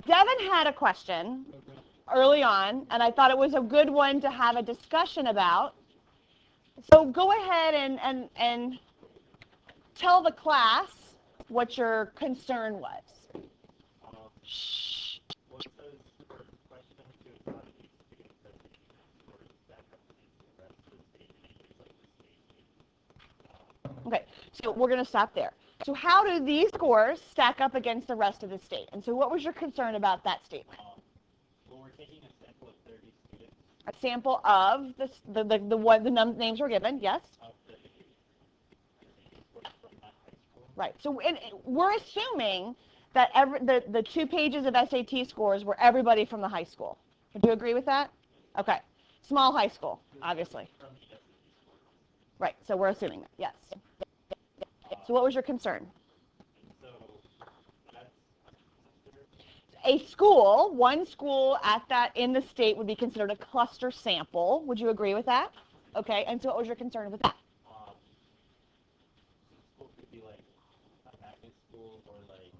Devin had a question early on, and I thought it was a good one to have a discussion about. So go ahead and tell the class what your concern was. Shh. Okay, so we're going to stop there. So how do these scores stack up against the rest of the state? And so what was your concern about that statement? Well, we're taking a sample of 30 students. A sample of the names were given, yes? Right. So we're assuming that the 2 pages of SAT scores were everybody from the high school. Would you agree with that? Okay. Small high school, obviously. Right. So we're assuming that, yes. So what was your concern? A school, one school in the state would be considered a cluster sample. Would you agree with that? Okay. And so what was your concern with that? School could be like a magnet school or like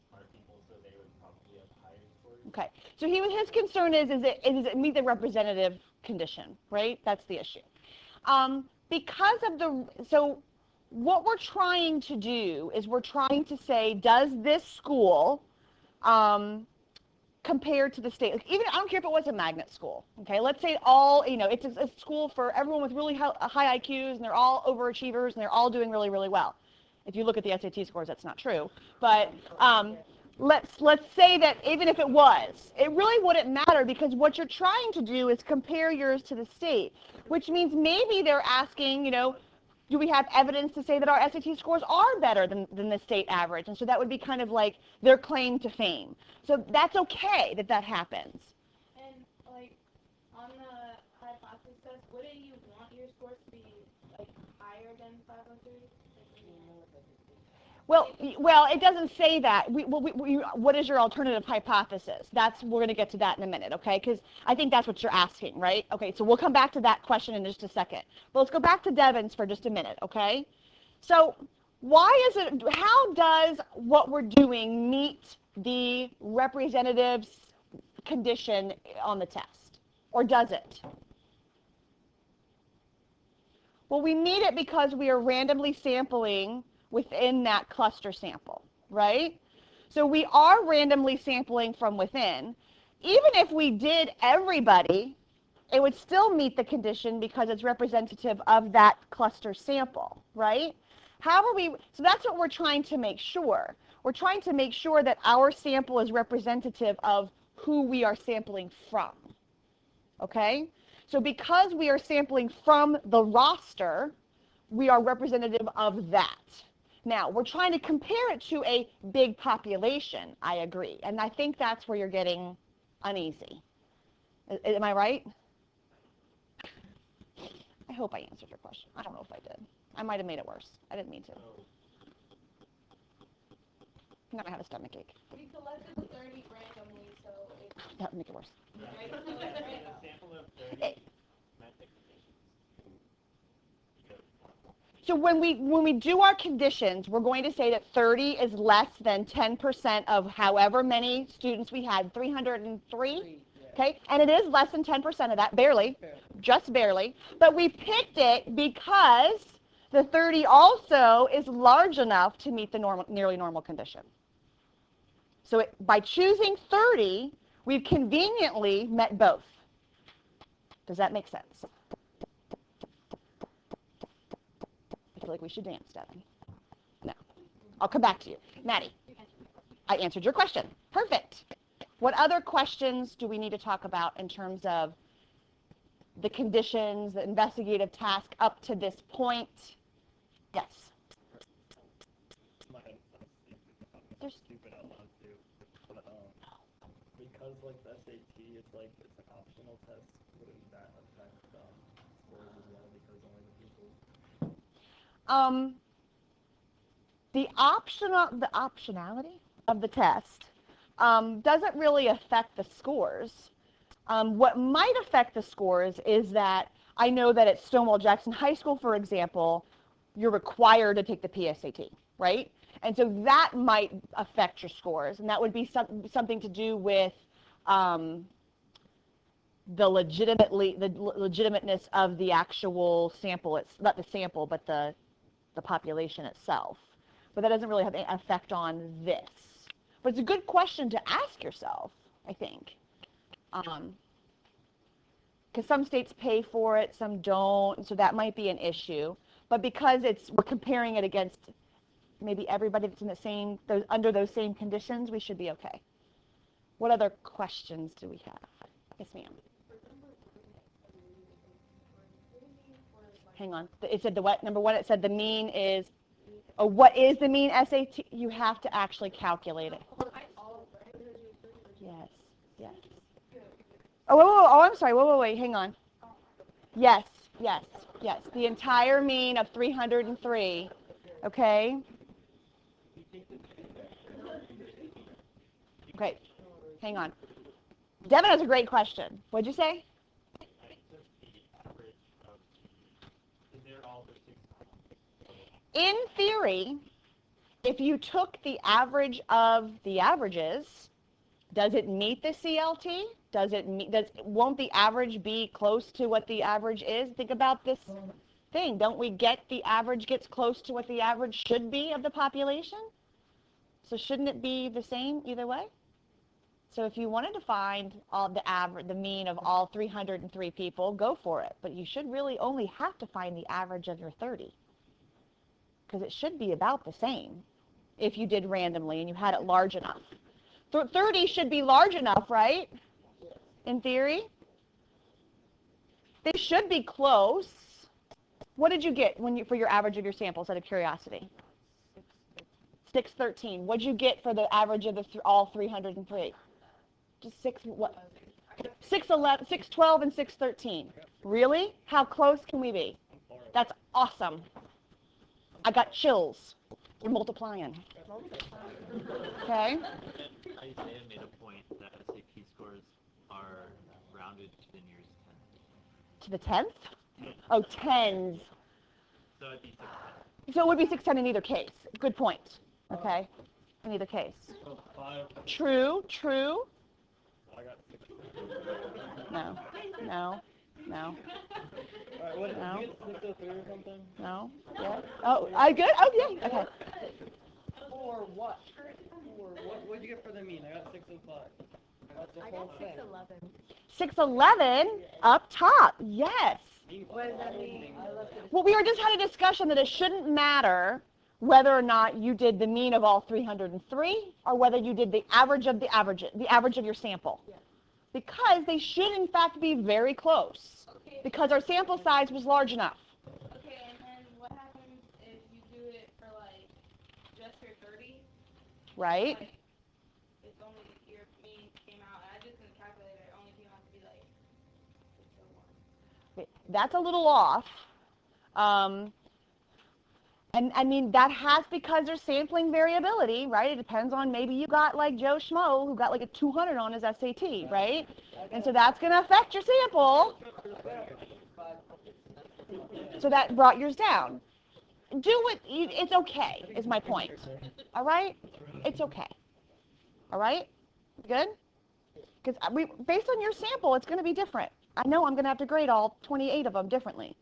smart people, so they would probably have higher scores. Okay. So his concern is it meet the representative condition, right? That's the issue. So what we're trying to do is we're trying to say, does this school compare to the state? Like even I don't care if it was a magnet school. Okay, let's say it's a school for everyone with really high IQs and they're all overachievers and they're all doing really, really well. If you look at the SAT scores, that's not true. But let's say that even if it was, it really wouldn't matter because what you're trying to do is compare yours to the state, which means maybe they're asking, do we have evidence to say that our SAT scores are better than the state average? And so that would be kind of like their claim to fame. So that's okay that happens. And like on the hypothesis test, wouldn't you want your scores to be like higher than 503? Well, it doesn't say that. What is your alternative hypothesis? We're going to get to that in a minute, okay? Because I think that's what you're asking, right? Okay, so we'll come back to that question in just a second. But let's go back to Devin's for just a minute, okay? So how does what we're doing meet the representative's condition on the test? Or does it? Well, we meet it because we are randomly sampling within that cluster sample, right? So we are randomly sampling from within. Even if we did everybody, it would still meet the condition because it's representative of that cluster sample, right? So that's what we're trying to make sure. We're trying to make sure that our sample is representative of who we are sampling from, okay? So because we are sampling from the roster, we are representative of that. Now, we're trying to compare it to a big population, I agree. And I think that's where you're getting uneasy. Am I right? I hope I answered your question. I don't know if I did. I might have made it worse. I didn't mean to. I'm not going to have a stomach ache. We collected the 30 randomly, so that would make it worse. Right? A sample of 30 So when we do our conditions, we're going to say that 30 is less than 10% of however many students we had, 303, okay? And it is less than 10% of that, barely, just barely. But we picked it because the 30 also is large enough to meet the nearly normal condition. So by choosing 30, we've conveniently met both. Does that make sense? I feel like we should dance, Devin. No. I'll come back to you. Maddie, I answered your question. Perfect. What other questions do we need to talk about in terms of the conditions, the investigative task up to this point? Yes. There's stupid out loud too. But, because like the SAT is like it's an optional test, wouldn't that affect scores as well because only the people? The optionality of the test doesn't really affect the scores. What might affect the scores is that I know that at Stonewall Jackson High School, for example, you're required to take the PSAT, right? And so that might affect your scores, and that would be something to do with the legitimateness of the actual sample. It's not the sample, but the population itself. But that doesn't really have any effect on this. But it's a good question to ask yourself, I think. Because some states pay for it, some don't, so that might be an issue. But because we're comparing it against maybe everybody that's in the same, under those same conditions, we should be okay. What other questions do we have? Yes, ma'am. Hang on. It said the what? Number one, it said the mean is, what is the mean SAT? You have to actually calculate it. Yes, yes. Oh, I'm sorry. Wait, hang on. Yes. The entire mean of 303. Okay? Okay, hang on. Devin has a great question. What'd you say? In theory, if you took the average of the averages, does it meet the CLT? Won't the average be close to what the average is? Think about this thing. Don't we get the average gets close to what the average should be of the population? So shouldn't it be the same either way? So if you wanted to find the mean of all 303 people, go for it. But you should really only have to find the average of your 30. Because it should be about the same if you did randomly and you had it large enough. 30 should be large enough, right? In theory. They should be close. What did you get for your average of your samples, out of curiosity? 613. What did you get for the average of all 303? Just 611, 612, and 613. Really? How close can we be? That's awesome. I got chills. You're multiplying. Okay? Isaiah made a point that SAT scores are rounded to the nearest 10. To the 10th? Oh, tens. So it'd be 610. So it would be 610 in either case. Good point. Okay? In either case. So 5. True. I got 6. No. Alright, what No. did you get 603 or something? No. Yeah. Oh, I good? Oh, yeah. Okay. Or what? What'd you get for the mean? I got 605. That's the whole thing. 611 up top. Yes. What does that mean? Well, we just had a discussion that it shouldn't matter whether or not you did the mean of all 303 or whether you did the average of your sample. Yeah. Because they should, in fact, be very close. Okay. Because our sample size was large enough. Okay, and then what happens if you do it for just your 30? Right? It's only your mean came out, and I just didn't calculate it. It only came out to be 601. That's a little off. And I mean, that has because there's sampling variability, right? It depends on maybe you got like Joe Schmo who got like a 200 on his SAT, right? And so that's going to affect your sample. So that brought yours down. It's okay, is my point. All right? It's okay. All right? Good? Because based on your sample, it's going to be different. I know I'm going to have to grade all 28 of them differently.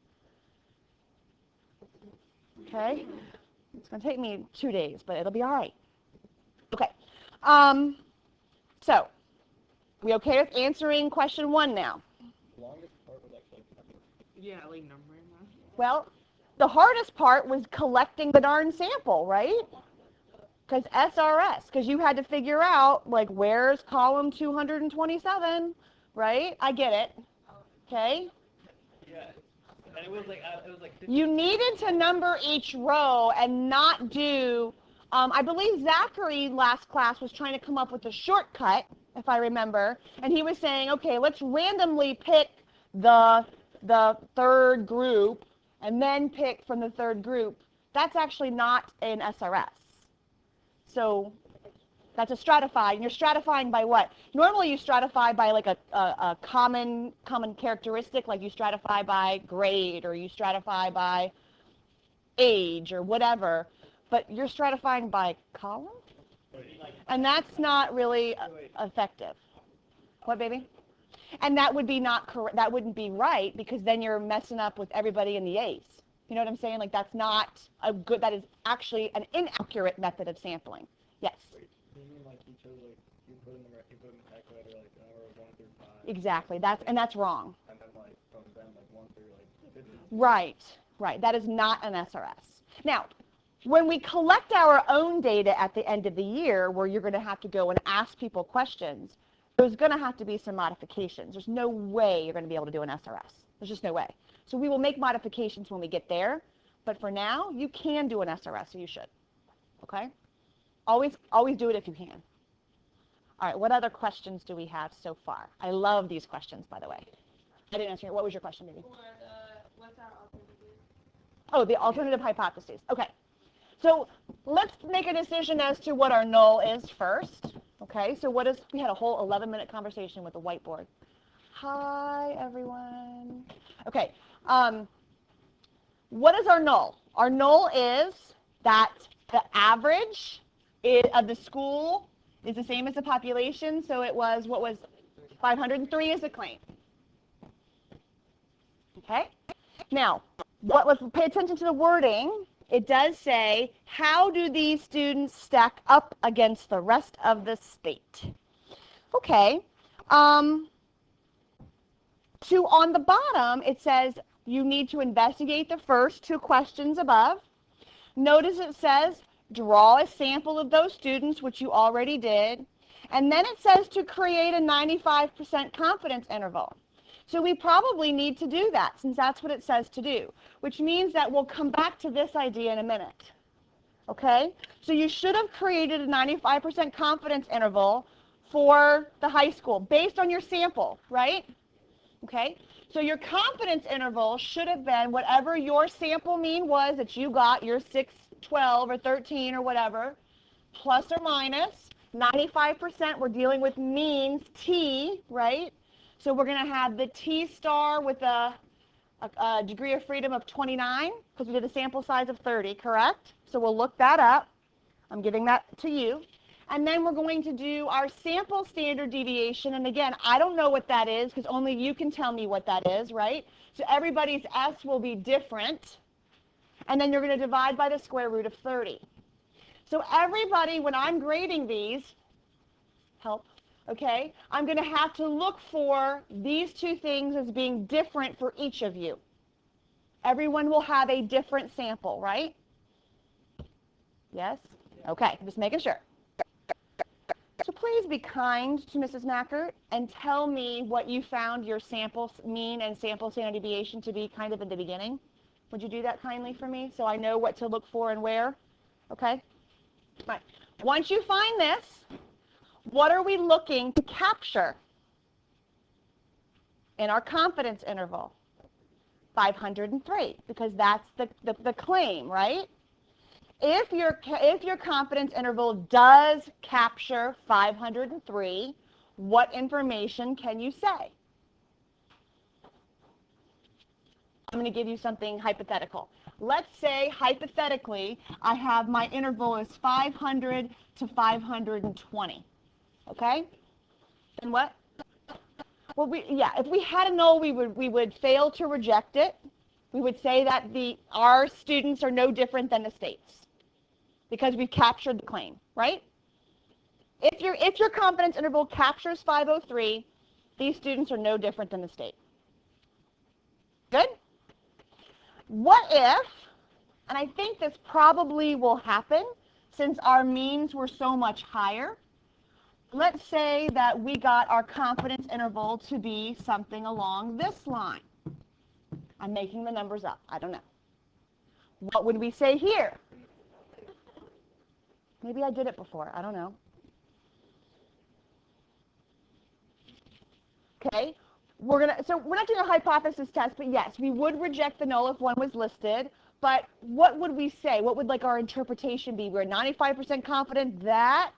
Okay? It's going to take me 2 days, but it'll be all right. Okay. So, we okay with answering question 1 now? Longest part was actually. Yeah, like numbering that. Well, the hardest part was collecting the darn sample, right? Because SRS, because you had to figure out, like, where's column 227, right? I get it. Okay? Yeah. And it was like 50. You needed to number each row and not do, I believe Zachary last class was trying to come up with a shortcut, if I remember, and he was saying, okay, let's randomly pick the third group and then pick from the third group. That's actually not an SRS. So that's a stratify, and you're stratifying by what? Normally you stratify by like a common characteristic, like you stratify by grade or you stratify by age or whatever. but you're stratifying by column, and that's not really effective. What, baby? And that would be not correct. That wouldn't be right, because then you're messing up with everybody in the A's. You know what I'm saying? Like, that's not a good. That is actually an inaccurate method of sampling. Yes. Wait, you mean like you chose like you put in the calculator like number 1 through 5. Exactly. That's wrong. And then like from them like 1 through like 50. Right. Right. That is not an SRS. Now, when we collect our own data at the end of the year, where you're going to have to go and ask people questions, there's going to have to be some modifications. There's no way you're going to be able to do an SRS. There's just no way. So we will make modifications when we get there, but for now, you can do an SRS, so you should. Okay? Always do it if you can. All right, what other questions do we have so far? I love these questions, by the way. I didn't answer it. What was your question, baby? What's our alternative? Oh, the alternative hypotheses. Okay. So let's make a decision as to what our null is first. Okay, so we had a whole 11-minute conversation with the whiteboard. Hi, everyone. Okay, what is our null? Our null is that the average of the school is the same as the population, so it was, what was 503 is a claim. Okay? Now, pay attention to the wording. It does say, how do these students stack up against the rest of the state? Okay. On the bottom, it says you need to investigate the first 2 questions above. Notice it says, draw a sample of those students, which you already did. And then it says to create a 95% confidence interval. So we probably need to do that, since that's what it says to do, which means that we'll come back to this idea in a minute. Okay? So you should have created a 95% confidence interval for the high school based on your sample, right? Okay? So your confidence interval should have been whatever your sample mean was that you got, your 6, 12, or 13, or whatever, plus or minus. 95%, we're dealing with means T, right? So we're going to have the T star with a degree of freedom of 29, because we did a sample size of 30, correct? So we'll look that up. I'm giving that to you. And then we're going to do our sample standard deviation. And again, I don't know what that is, because only you can tell me what that is, right? So everybody's S will be different. And then you're going to divide by the square root of 30. So everybody, when I'm grading these, okay, I'm going to have to look for these 2 things as being different for each of you. Everyone will have a different sample, right? Yes? Okay, just making sure. So please be kind to Mrs. Mackert and tell me what you found your sample mean and sample standard deviation to be kind of in the beginning. Would you do that kindly for me so I know what to look for and where? Okay? Right. Once you find this, what are we looking to capture in our confidence interval? 503, because that's the claim, right? If your confidence interval does capture 503, what information can you say? I'm going to give you something hypothetical. Let's say, hypothetically, I have my interval is 500 to 520. Okay? Then what? Well, if we had a null, we would fail to reject it. We would say that our students are no different than the state's, because we've captured the claim, right? If your confidence interval captures 503, these students are no different than the state. Good? What if, and I think this probably will happen since our means were so much higher, let's say that we got our confidence interval to be something along this line. I'm making the numbers up. I don't know. What would we say here? Maybe I did it before. I don't know. Okay. So we're not doing a hypothesis test, but yes, we would reject the null if one was listed. But what would we say? What would our interpretation be? We're 95% confident that.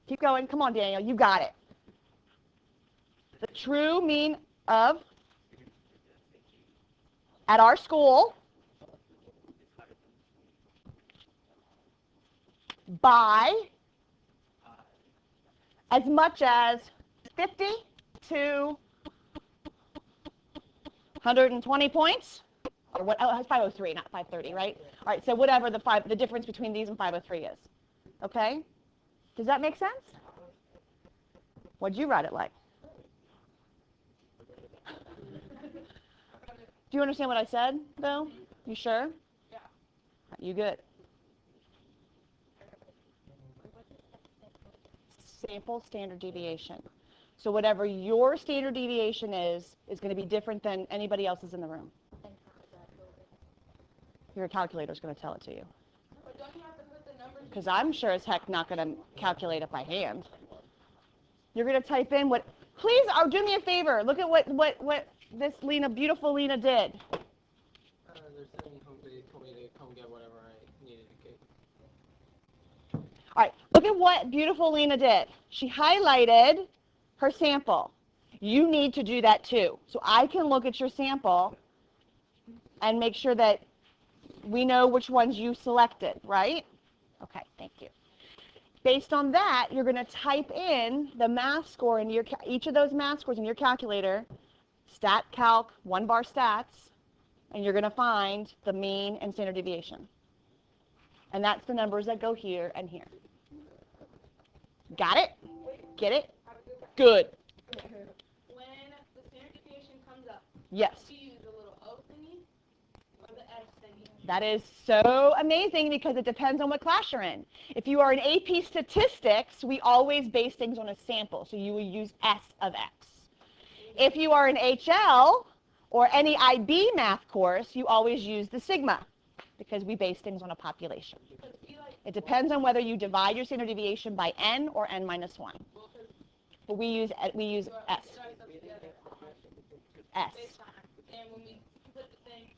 Keep going. Come on, Daniel. You got it. The true mean of, at our school, by as much as 50 to 120 points. Or what? Oh, it's 503, not 530, right? All right, so whatever the difference between these and 503 is. Okay? Does that make sense? What'd you write it like? Do you understand what I said, Bill? You sure? Yeah. You good? Sample standard deviation. So whatever your standard deviation is going to be different than anybody else's in the room. Your calculator is going to tell it to you. But don't you have to put the numbers? Because I'm sure as heck not going to calculate it by hand. You're going to type in what. Please, do me a favor. Look at what this beautiful Lena did. They're sending home. They told me to come get whatever I needed to get. All right, look at what beautiful Lena did. She highlighted her sample. You need to do that too. So I can look at your sample and make sure that we know which ones you selected, right? Okay, thank you. Based on that, you're going to type in the math score in each of those math scores in your calculator, stat calc, 1-bar stats, and you're going to find the mean and standard deviation. And that's the numbers that go here and here. Got it? Get it? Good. When the standard deviation comes up, Yes. do you use the little O thingy or the S thingy? That is so amazing because it depends on what class you're in. If you are in AP Statistics, we always base things on a sample, so you will use S of X. If you are in HL or any IB math course, you always use the sigma because we base things on a population. It depends on whether you divide your standard deviation by n or n minus 1. But we use S. S. And when we put the thing,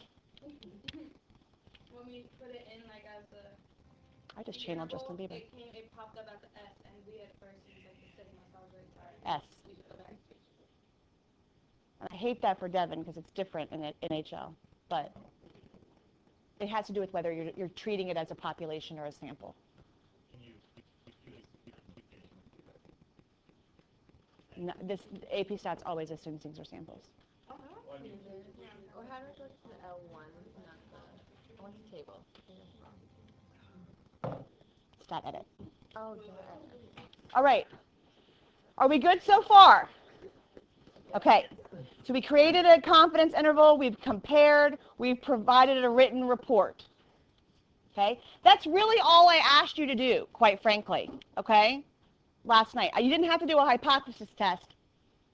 when we put it in like as a I just channeled Justin Bieber. it popped up as the S, and we had first used like the sigma, so I was really sorry. S. And I hate that for Devin because it's different in HL, but it has to do with whether you're treating it as a population or a sample. No, this AP Stats always assumes things are samples. Or how do I go to the L1, not the, I want the table. Stat edit. Oh, yeah. All right. Are we good so far? Okay. So we created a confidence interval. We've compared. We've provided a written report. Okay? That's really all I asked you to do, quite frankly. Okay? Last night. You didn't have to do a hypothesis test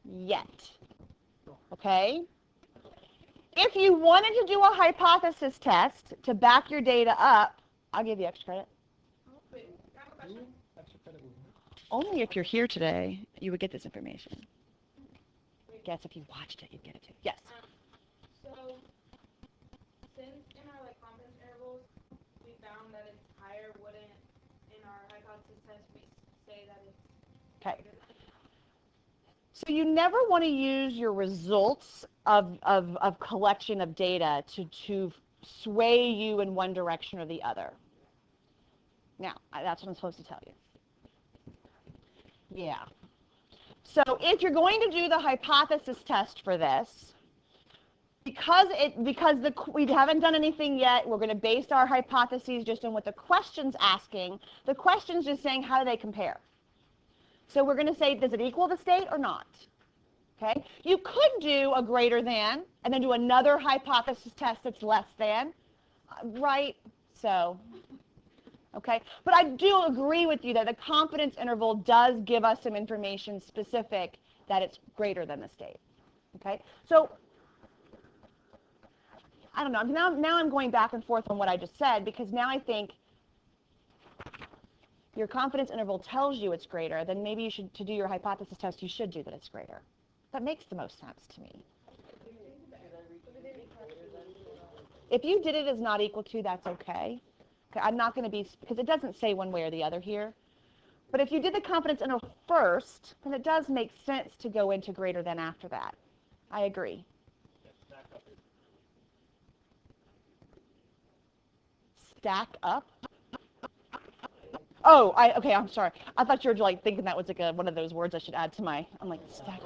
yet. Okay? If you wanted to do a hypothesis test to back your data up, I'll give you extra credit. Wait, I have a question. Only if you're here today, you would get this information. Guess if you watched it, you'd get it too. Yes? So, since in our like confidence intervals, we found that it's higher, wouldn't in our hypothesis test we say that it's Okay. So you never want to use your results of collection of data to sway you in one direction or the other. Now, that's what I'm supposed to tell you. Yeah. So if you're going to do the hypothesis test for this, because we haven't done anything yet, we're going to base our hypotheses just on what the question's asking. The question's just saying how do they compare. So we're going to say, does it equal the state or not? Okay? You could do a greater than and then do another hypothesis test that's less than, right? So, okay? But I do agree with you that the confidence interval does give us some information specific that it's greater than the state. Okay? So, I don't know. Now I'm going back and forth on what I just said because now I think your confidence interval tells you it's greater, then maybe you should, to do your hypothesis test, you should do that it's greater. That makes the most sense to me. If you did it as not equal to, that's okay. I'm not going to be, because it doesn't say one way or the other here. But if you did the confidence interval first, then it does make sense to go into greater than after that. I agree. Stack up? Oh, okay, I'm sorry. I thought you were like thinking that was like one of those words I should add to my, I'm like, stack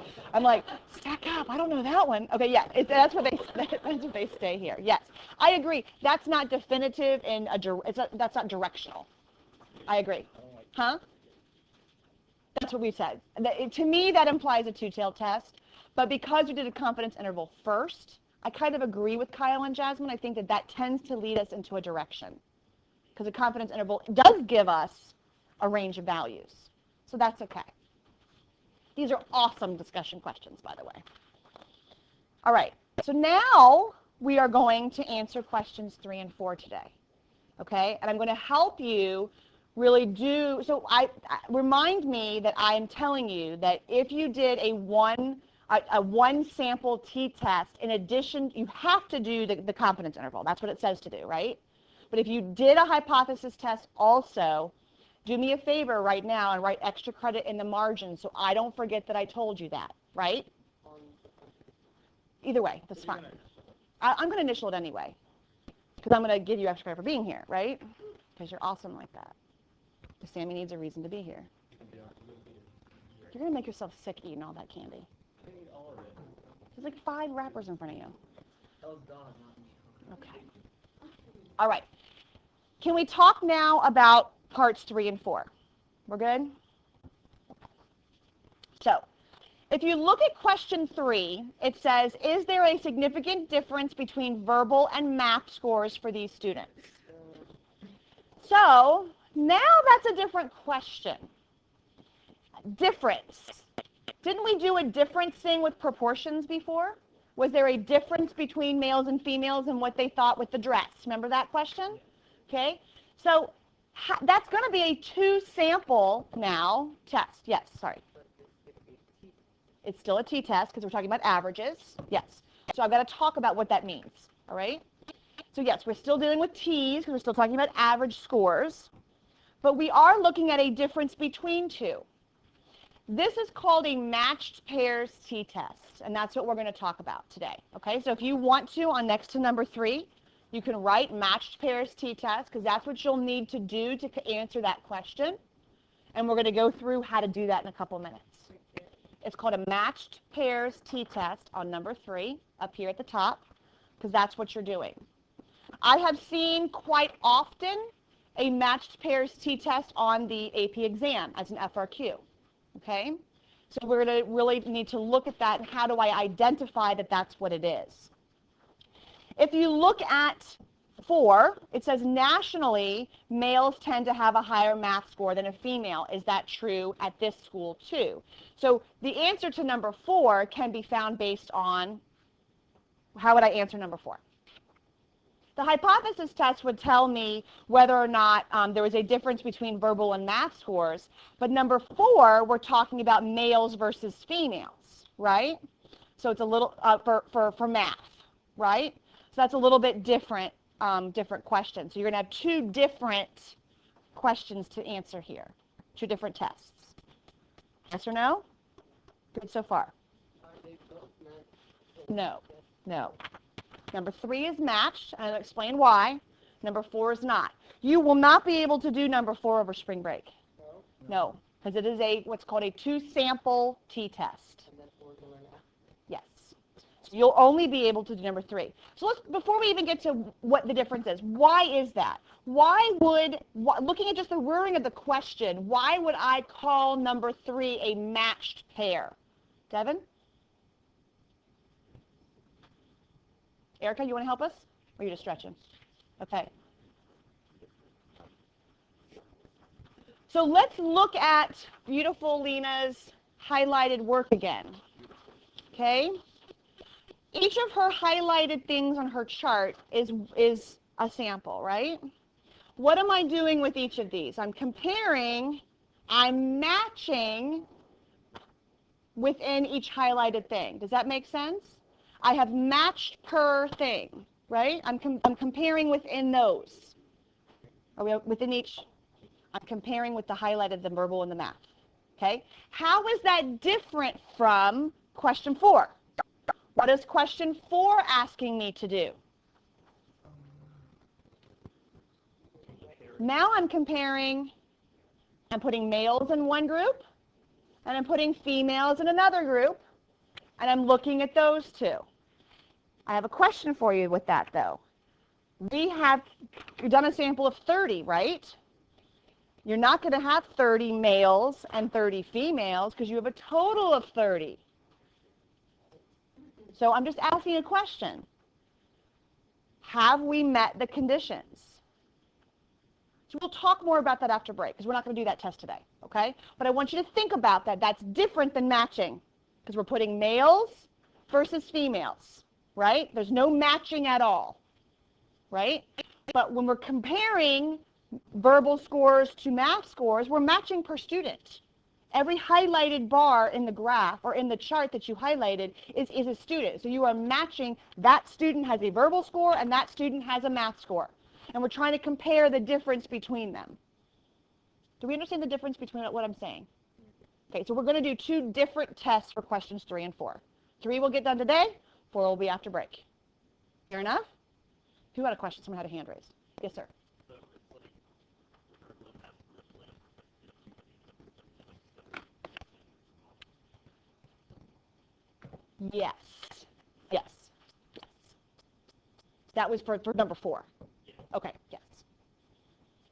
up, I don't know that one. Okay, yeah, that's where they stay here. Yes, I agree. That's not definitive and that's not directional. I agree. Huh? That's what we said. To me, that implies a two-tailed test. But because we did a confidence interval first, I kind of agree with Kyle and Jasmine. I think that tends to lead us into a direction. Because a confidence interval does give us a range of values. So that's okay. These are awesome discussion questions, by the way. All right. So now we are going to answer questions 3 and 4 today. Okay? And I'm going to help you really do, so remind me that I am telling you that if you did a one sample t-test, in addition, you have to do the confidence interval. That's what it says to do, right? But if you did a hypothesis test also, do me a favor right now and write extra credit in the margin so I don't forget that I told you that, right? Either way, that's fine. I'm going to initial it anyway because I'm going to give you extra credit for being here, right? Because you're awesome like that. Because Sammy needs a reason to be here. You're going to make yourself sick eating all that candy. There's like 5 wrappers in front of you. Okay. All right. Can we talk now about parts 3 and 4? We're good? So, if you look at question 3, it says, is there a significant difference between verbal and math scores for these students? So, now that's a different question. Difference. Didn't we do a difference thing with proportions before? Was there a difference between males and females and what they thought with the dress? Remember that question? Okay. So that's going to be a 2-sample now test. Yes, sorry. It's still a t-test because we're talking about averages. Yes. So I've got to talk about what that means. All right? So yes, we're still dealing with t's because we're still talking about average scores. But we are looking at a difference between 2. This is called a matched pairs t-test, and that's what we're going to talk about today. Okay, so if you want to, on next to number 3, you can write matched pairs t-test because that's what you'll need to do to answer that question. And we're going to go through how to do that in a couple minutes. It's called a matched pairs t-test on number 3 up here at the top because that's what you're doing. I have seen quite often a matched pairs t-test on the AP exam as an FRQ. Okay, so we're going to really need to look at that and how do I identify that that's what it is. If you look at 4, it says nationally males tend to have a higher math score than a female. Is that true at this school too? So the answer to number 4 can be found based on, how would I answer number 4? The hypothesis test would tell me whether or not there was a difference between verbal and math scores. But number 4, we're talking about males versus females, right? So it's a little, for math, right? So that's a little bit different, different question. So you're going to have 2 different questions to answer here, 2 different tests. Yes or no? Good so far? No, no. Number 3 is matched, and I'll explain why. Number 4 is not. You will not be able to do number 4 over spring break. No, because it is what's called a 2-sample t-test. Yes. So you'll only be able to do number 3. So before we even get to what the difference is, why is that? Looking at just the wording of the question, why would I call number 3 a matched pair? Devin? Erica, you want to help us? Or are you just stretching? Okay. So let's look at beautiful Lena's highlighted work again. Okay? Each of her highlighted things on her chart is a sample, right? What am I doing with each of these? I'm comparing, I'm matching within each highlighted thing. Does that make sense? I have matched per thing, right? I'm comparing within those. Are we within each? I'm comparing with the highlighted, the verbal, and the math. Okay? How is that different from question 4? What is question 4 asking me to do? Now I'm comparing I'm putting males in one group, and I'm putting females in another group, and I'm looking at those two. I have a question for you with that, though. We've done a sample of 30, right? You're not going to have 30 males and 30 females because you have a total of 30. So I'm just asking a question. Have we met the conditions? So we'll talk more about that after break because we're not going to do that test today, okay? But I want you to think about that. That's different than matching because we're putting males versus females, right? There's no matching at all, right? But when we're comparing verbal scores to math scores, we're matching per student. Every highlighted bar in the graph or in the chart that you highlighted is a student. So you are matching that student has a verbal score and that student has a math score. And we're trying to compare the difference between them. Do we understand the difference between what I'm saying? Okay, so we're going to do 2 different tests for questions 3 and 4. 3 will get done today, 4 will be after break. Fair enough? Who had a question? Someone had a hand raised. Yes, sir. Yes. Yes. Yes. That was for number 4. Okay, yes.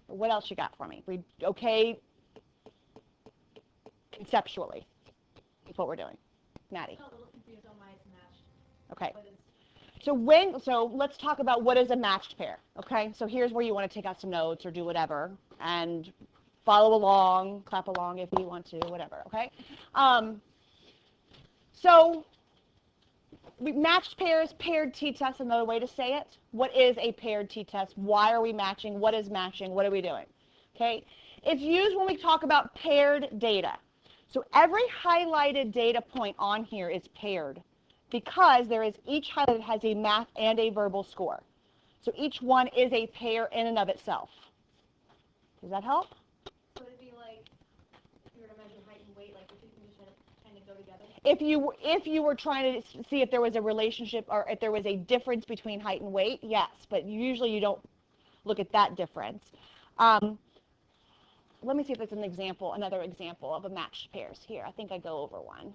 What else you got for me? Okay conceptually is what we're doing. Maddie. I'm a little confused on why it's matched. Okay. What is So let's talk about what is a matched pair. Okay, so here's where you want to take out some notes or do whatever and follow along, clap along if you want to, whatever. Okay. So matched pairs, paired t-test, another way to say it. What is a paired t-test? Why are we matching? What is matching? What are we doing? Okay. It's used when we talk about paired data. So every highlighted data point on here is paired because each highlighted has a math and a verbal score. So each one is a pair in and of itself. Does that help? Would it be like if you were to measure height and weight, like the two can just kind of go together? If you were trying to see if there was a relationship or if there was a difference between height and weight, yes, but usually you don't look at that difference. Let me see if there's another example of a matched pairs here. I think I go over one.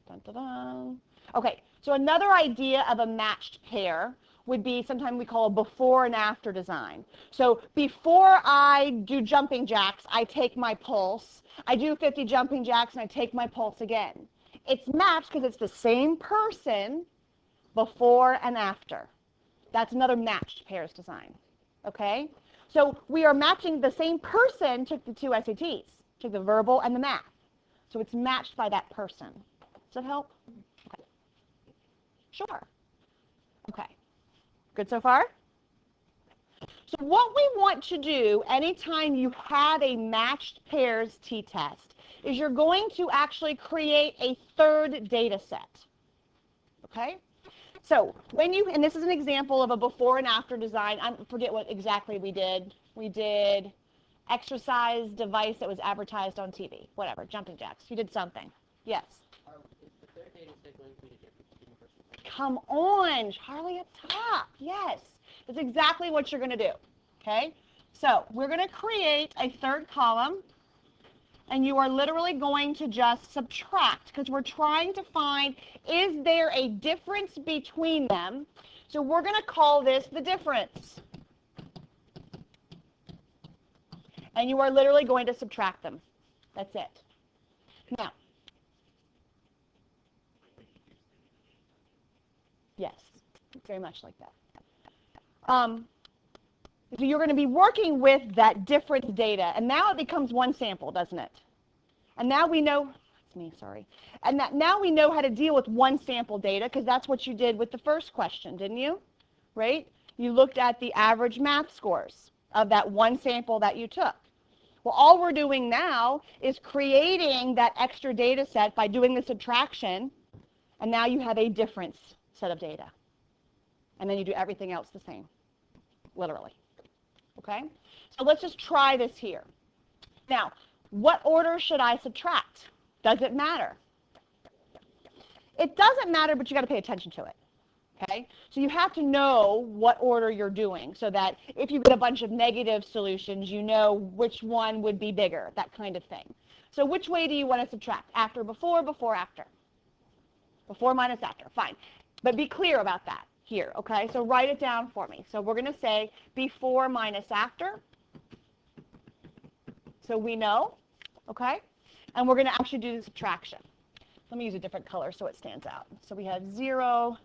Dun, dun, dun. Okay, so another idea of a matched pair would be sometimes we call a before and after design. So before I do jumping jacks, I take my pulse. I do 50 jumping jacks and I take my pulse again. It's matched because it's the same person before and after. That's another matched pairs design. Okay? So we are matching the same person took the 2 SATs, took the verbal and the math. So it's matched by that person. Does that help? Okay. Sure. Okay. Good so far? So what we want to do anytime you have a matched pairs t-test is you're going to actually create a third data set. Okay? So and this is an example of a before and after design. I forget what exactly we did. We did exercise device that was advertised on TV. Whatever, jumping jacks. You did something. Yes. Is the third data set going to be a difference between person? Come on, Charlie up top. Yes. That's exactly what you're going to do. Okay? So we're going to create a third column. And you are literally going to just subtract because we're trying to find, is there a difference between them? So we're going to call this the difference. And you are literally going to subtract them. That's it. Now, yes, very much like that. So you're going to be working with that difference data, and now it becomes one sample, doesn't it? And now we know, that's me, sorry. And now we know how to deal with one sample data because that's what you did with the first question, didn't you? Right? You looked at the average math scores of that one sample that you took. Well, all we're doing now is creating that extra data set by doing the subtraction, and now you have a difference set of data. And then you do everything else the same, literally. Okay? So let's just try this here. Now, what order should I subtract? Does it matter? It doesn't matter, but you got to pay attention to it. Okay, so you have to know what order you're doing so that if you get a bunch of negative solutions, you know which one would be bigger, that kind of thing. So which way do you want to subtract? After, before, after? Before minus after, fine. But be clear about that here, okay? So write it down for me. So we're going to say before minus after. So we know, okay? And we're going to actually do the subtraction. Let me use a different color so it stands out. So we have 0,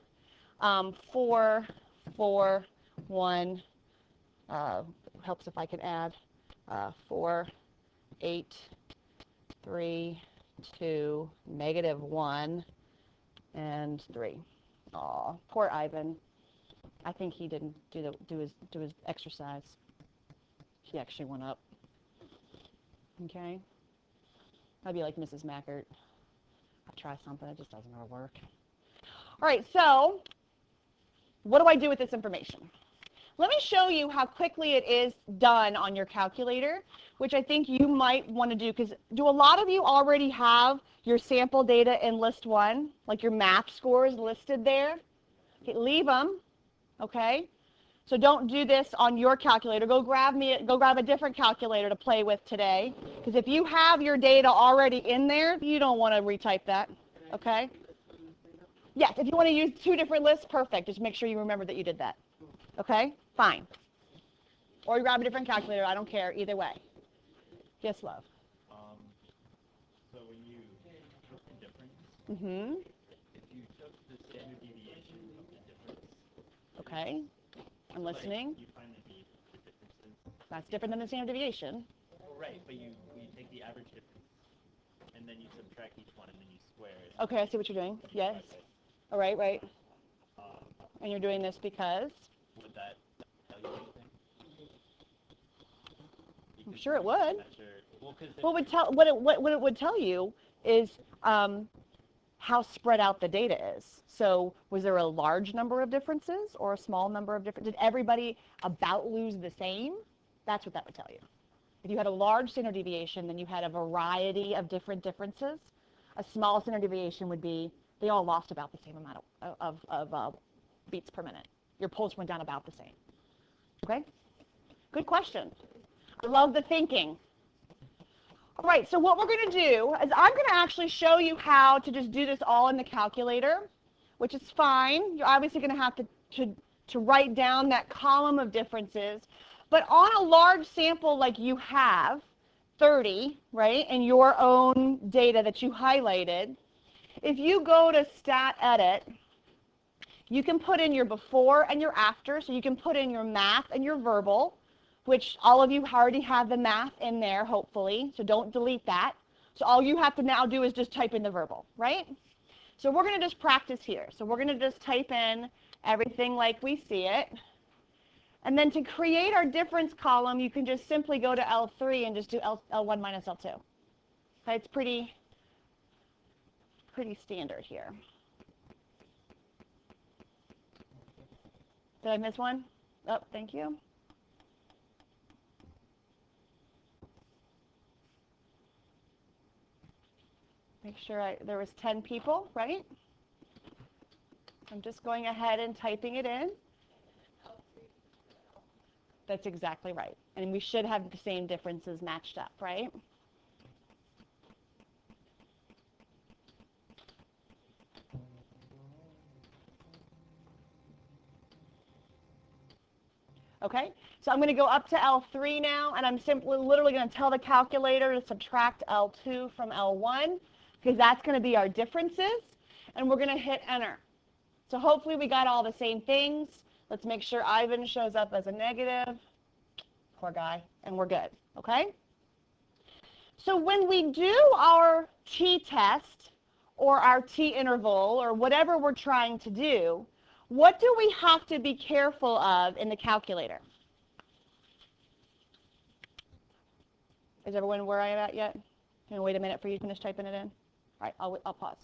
4, 4, 1, helps if I can add 4, 8, 3, 2, negative 1, and 3. Aw, poor Ivan. I think he didn't do his exercise. He actually went up. Okay? I'd be like Mrs. Mackert. I try something, it just doesn't ever work. All right, so what do I do with this information? Let me show you how quickly it is done on your calculator, which I think you might want to do, because do a lot of you already have your sample data in list 1, like your math scores listed there? Okay, leave them, okay? So don't do this on your calculator. Go grab a different calculator to play with today, because if you have your data already in there, you don't want to retype that, okay? Yes, if you want to use 2 different lists, perfect. Just make sure you remember that you did that. Okay? Fine. Or you grab a different calculator. I don't care. Either way. Yes, love. So when you took the difference, Mm-hmm. if you took the standard deviation of the difference, Okay. I'm listening. you find the differences. That's different than the standard deviation. Well, right, but you take the average difference, and then you subtract each one, and then you square it. Okay, I see what you're doing. Yes. All right, right. And you're doing this because? Would that tell you anything? I'm sure it would. Well, what it would tell you is how spread out the data is. So was there a large number of differences or a small number of differences? Did everybody about lose the same? That's what that would tell you. If you had a large standard deviation, then you had a variety of different differences. A small standard deviation would be they all lost about the same amount of beats per minute. Your pulse went down about the same. Okay? Good question. I love the thinking. All right, so what we're going to do is I'm going to actually show you how to just do this all in the calculator, which is fine. You're obviously going to have to write down that column of differences. But on a large sample like you have, 30, right, and your own data that you highlighted, if you go to Stat Edit, you can put in your before and your after, so you can put in your math and your verbal, which all of you already have the math in there, hopefully, so don't delete that. So all you have to now do is just type in the verbal, right? So we're going to just practice here. So we're going to just type in everything like we see it. And then to create our difference column, you can just simply go to L3 and just do L1 minus L2. Okay, it's pretty standard here. Did I miss one? Oh, thank you. Make sure there was 10 people, right? I'm just going ahead and typing it in. That's exactly right. And we should have the same differences matched up, right? Okay, so I'm going to go up to L3 now, and I'm literally going to tell the calculator to subtract L2 from L1, because that's going to be our differences, and we're going to hit enter. So hopefully we got all the same things. Let's make sure Ivan shows up as a negative. Poor guy, and we're good, okay? So when we do our t-test or our t-interval or whatever we're trying to do, what do we have to be careful of in the calculator? Is everyone where I am at yet? Can I wait a minute for you to finish typing it in? All right, I'll pause.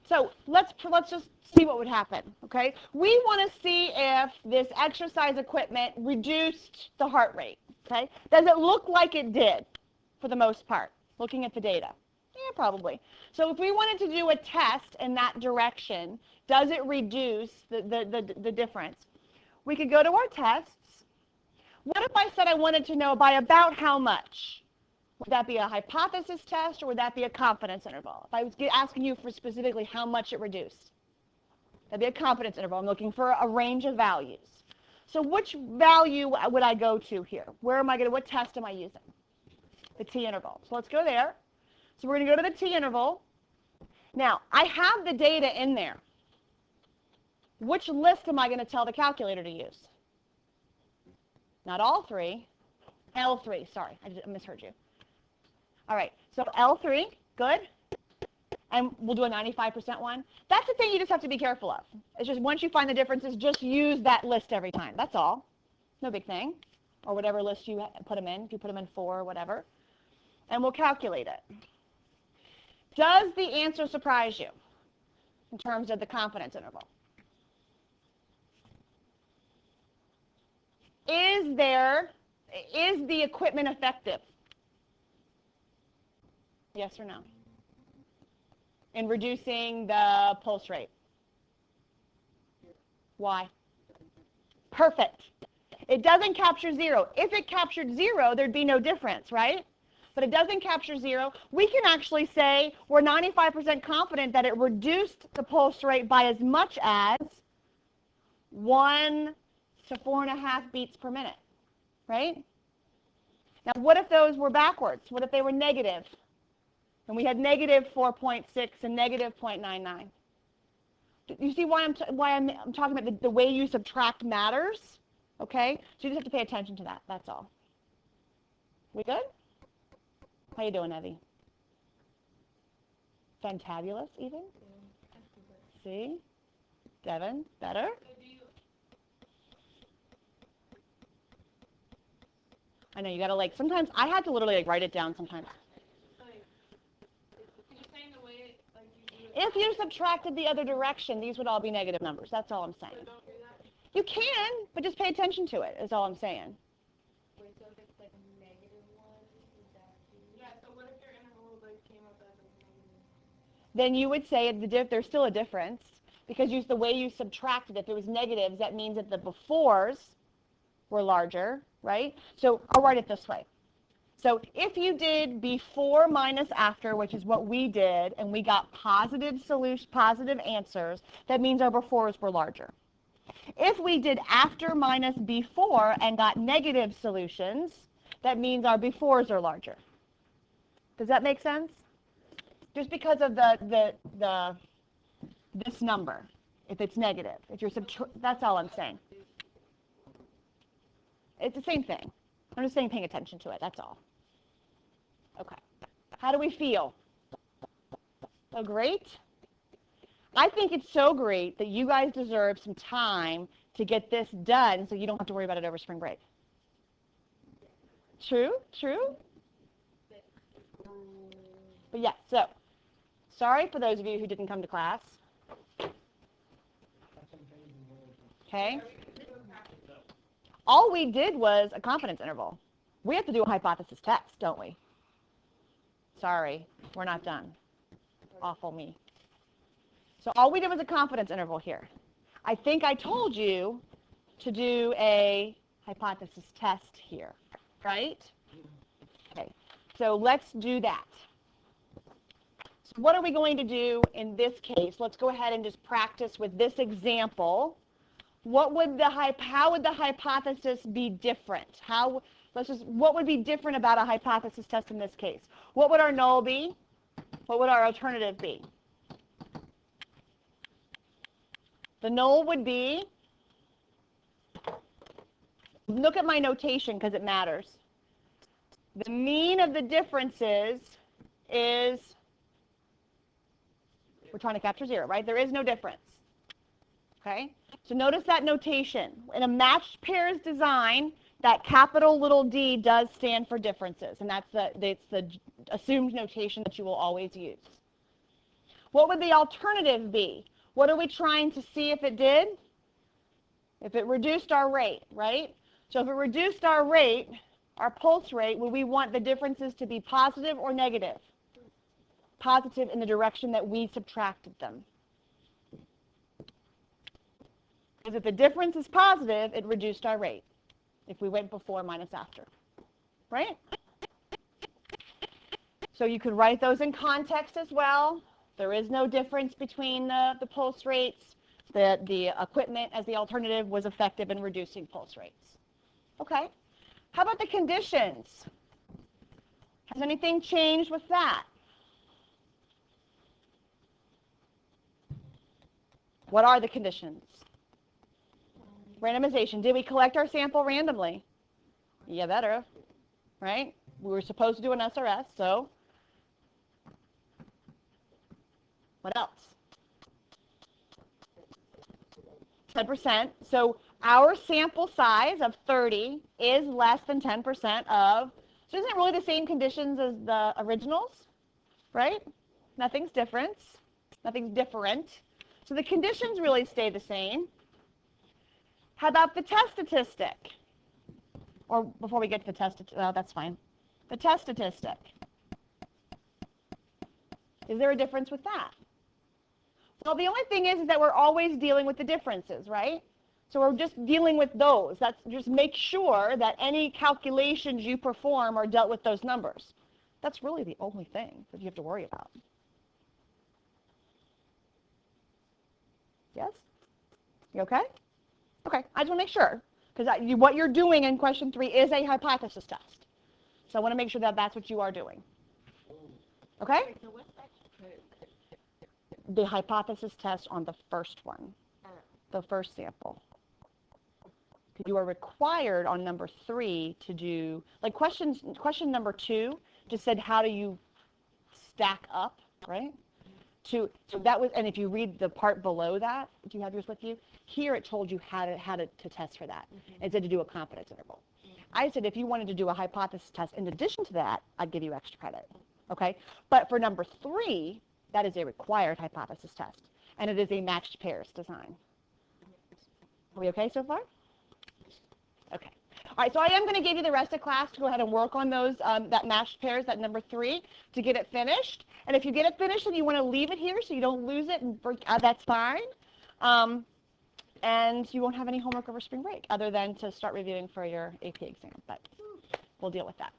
So let's just see what would happen, okay? We want to see if this exercise equipment reduced the heart rate, okay? Does it look like it did for the most part, looking at the data? Yeah, probably. So if we wanted to do a test in that direction, does it reduce the difference? We could go to our tests. What if I said I wanted to know by about how much? Would that be a hypothesis test or would that be a confidence interval? If I was asking you for specifically how much it reduced, that'd be a confidence interval. I'm looking for a range of values. So which value would I go to here? What test am I using? The t-interval. So let's go there. So we're going to go to the t-interval. Now, I have the data in there. Which list am I going to tell the calculator to use? Not all three. L3, sorry, I misheard you. All right, so L3, good. And we'll do a 95% one. That's the thing you just have to be careful of. It's just once you find the differences, just use that list every time. That's all. No big thing. Or whatever list you put them in, if you put them in 4 or whatever. And we'll calculate it. Does the answer surprise you in terms of the confidence interval? Is the equipment effective? Yes or no? In reducing the pulse rate? Why? Perfect. It doesn't capture 0. If it captured 0, there'd be no difference, right? But it doesn't capture 0. We can actually say we're 95% confident that it reduced the pulse rate by as much as 1 to 4.5 beats per minute, right? Now, what if those were backwards? What if they were negative? And we had negative 4.6 and negative 0.99. You see why I'm talking about the way you subtract matters? Okay? So you just have to pay attention to that. That's all. We good? How you doing, Evie? Fantabulous, even? See? Devin, better? I know, you gotta sometimes I had to literally write it down sometimes. If you subtracted the other direction, these would all be negative numbers. That's all I'm saying. You can, but just pay attention to it, is all I'm saying. Wait, so if it's like -1, would that be? Yeah, so what if your interval came up as a negative? Then you would say there's still a difference because the way you subtracted, if it was negatives, that means that the befores were larger, right? So I'll write it this way. So if you did before minus after, which is what we did, and we got positive answers, that means our befores were larger. If we did after minus before and got negative solutions, that means our befores are larger. Does that make sense? Just because of this number, if it's negative, if you're that's all I'm saying. It's the same thing. I'm just saying paying attention to it, that's all. Okay. How do we feel? So great? I think it's so great that you guys deserve some time to get this done so you don't have to worry about it over spring break. True? True? But yeah, so sorry for those of you who didn't come to class. Okay? All we did was a confidence interval. We have to do a hypothesis test, don't we? Sorry, we're not done. Awful me. So all we did was a confidence interval here. I think I told you to do a hypothesis test here, right? Okay, so let's do that. So what are we going to do in this case? Let's go ahead and just practice with this example. What would how would the hypothesis be different? What would be different about a hypothesis test in this case? What would our null be? What would our alternative be? The null would be, look at my notation because it matters. The mean of the differences is, we're trying to capture 0, right? There is no difference. Okay? So notice that notation. In a matched pairs design, that capital little d does stand for differences, and that's the assumed notation that you will always use. What would the alternative be? What are we trying to see if it did? If it reduced our rate, right? So if it reduced our rate, our pulse rate, would we want the differences to be positive or negative? positive in the direction that we subtracted them. Because if the difference is positive, it reduced our rate if we went before minus after, right? So you could write those in context as well. There is no difference between the pulse rates. The equipment as the alternative was effective in reducing pulse rates. Okay. How about the conditions? Has anything changed with that? What are the conditions? Randomization. Did we collect our sample randomly? Yeah, better, right? We were supposed to do an SRS, so what else? 10%. So our sample size of 30 is less than 10% of, so isn't it really the same conditions as the originals, right? Nothing's different. Nothing's different. So the conditions really stay the same. How about the test statistic? Or before we get to the test, that's fine. The test statistic. Is there a difference with that? Well, the only thing is that we're always dealing with the differences, right? So we're just dealing with those. That's just make sure that any calculations you perform are dealt with those numbers. That's really the only thing that you have to worry about. Yes? You okay? Okay, I just want to make sure, because what you're doing in question 3 is a hypothesis test. So I want to make sure that that's what you are doing. Okay? So what's that? The hypothesis test on the first one, the first sample. You are required on number 3 to do, like question number 2 just said how do you stack up, right? So that was, and if you read the part below that, do you have yours with you? Here it told you how to test for that. It said to do a confidence interval. I said if you wanted to do a hypothesis test in addition to that, I'd give you extra credit, okay? But for number 3, that is a required hypothesis test, and it is a matched pairs design. Are we okay so far? Okay. All right, so I am going to give you the rest of class to go ahead and work on those, that matched pairs, that number 3, to get it finished. And if you get it finished and you want to leave it here so you don't lose it, and that's fine. And you won't have any homework over spring break other than to start reviewing for your AP exam, but we'll deal with that.